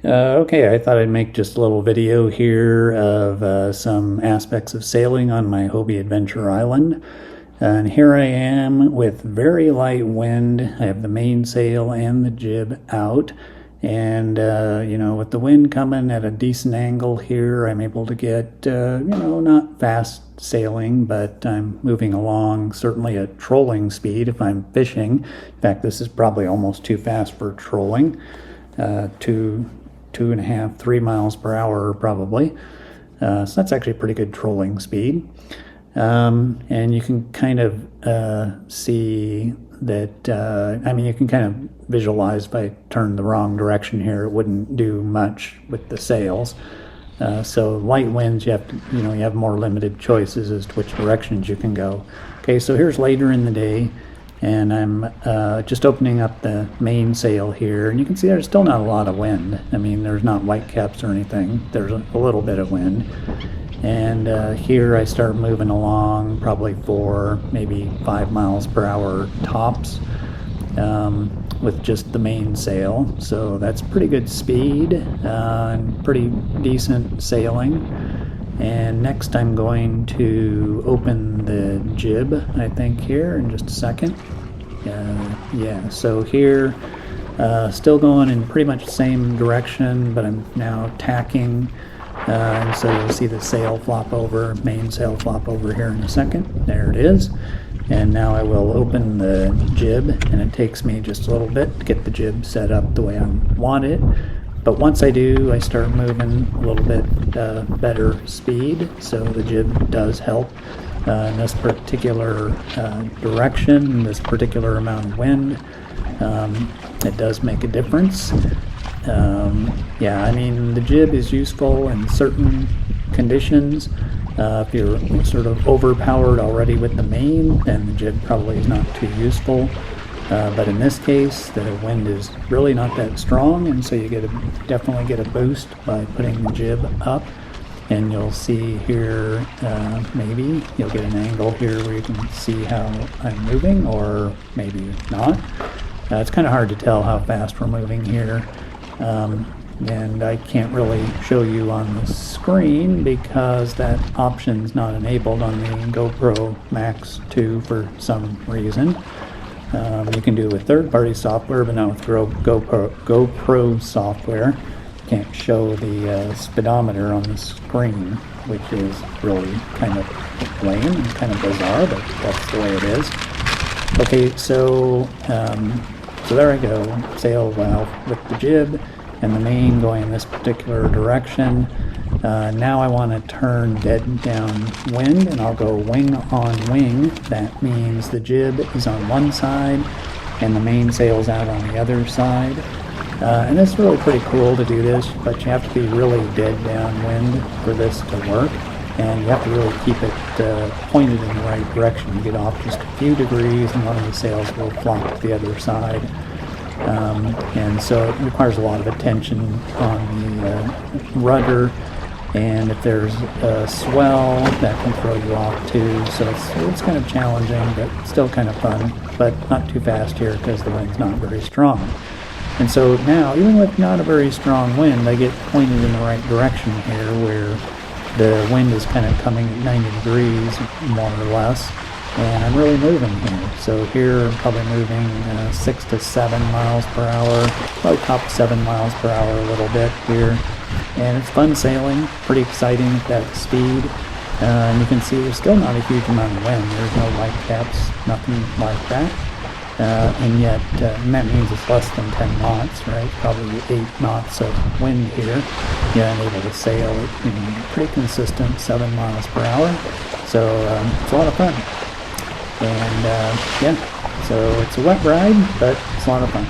Okay, I thought I'd make just a little video here of some aspects of sailing on my Hobie Adventure Island. And here I am with very light wind. I have the mainsail and the jib out. And, with the wind coming at a decent angle here, I'm able to get, not fast sailing, but I'm moving along certainly at trolling speed if I'm fishing. In fact, this is probably almost too fast for trolling. 2.5, 3 miles per hour probably. So that's actually pretty good trolling speed. And you can kind of see that, you can kind of visualize if I turned the wrong direction here, it wouldn't do much with the sails. So light winds, you have more limited choices as to which directions you can go. Okay, so here's later in the day, and I'm just opening up the mainsail here, and you can see there's still not a lot of wind. I mean, there's not whitecaps or anything. There's a little bit of wind. And here I start moving along probably 4, maybe 5 miles per hour tops with just the mainsail. So that's pretty good speed and pretty decent sailing. And next I'm going to open the jib, I think, here in just a second. So here, still going in pretty much the same direction, but I'm now tacking. And so you'll see the sail flop over, mainsail flop over here in a second. There it is. And now I will open the jib, and it takes me just a little bit to get the jib set up the way I want it. But once I do, I start moving a little bit better speed, so the jib does help in this particular direction, this particular amount of wind. It does make a difference. The jib is useful in certain conditions. If you're sort of overpowered already with the main, then the jib probably is not too useful. But in this case, the wind is really not that strong, and so you definitely get a boost by putting the jib up. And you'll see here, maybe you'll get an angle here where you can see how I'm moving, or maybe not. It's kind of hard to tell how fast we're moving here. And I can't really show you on the screen because that option's not enabled on the GoPro Max 2 for some reason. You can do it with third-party software, but not with GoPro software. Can't show the speedometer on the screen, which is really kind of lame and kind of bizarre, but that's the way it is. Okay, so there I go, sail well with the jib and the main going in this particular direction. Now I want to turn dead downwind, and I'll go wing on wing. That means the jib is on one side and the mainsail's out on the other side. And it's really pretty cool to do this, but you have to be really dead downwind for this to work. And you have to really keep it pointed in the right direction. You get off just a few degrees and one of the sails will flop to the other side. And so it requires a lot of attention on the rudder, and if there's a swell, that can throw you off too. So it's kind of challenging, but still kind of fun, but not too fast here because the wind's not very strong. And so now, even with not a very strong wind, I get pointed in the right direction here, where the wind is kind of coming at 90 degrees, more or less, and I'm really moving here. So here I'm probably moving 6 to 7 miles per hour, probably top 7 miles per hour a little bit here. And it's fun sailing, pretty exciting at that speed. And you can see there's still not a huge amount of wind. There's no whitecaps, nothing like that. And yet, and that means it's less than 10 knots, right? Probably 8 knots of wind here. Yeah, I'm able to sail at pretty consistent 7 miles per hour. So it's a lot of fun. And so it's a wet ride, but it's a lot of fun.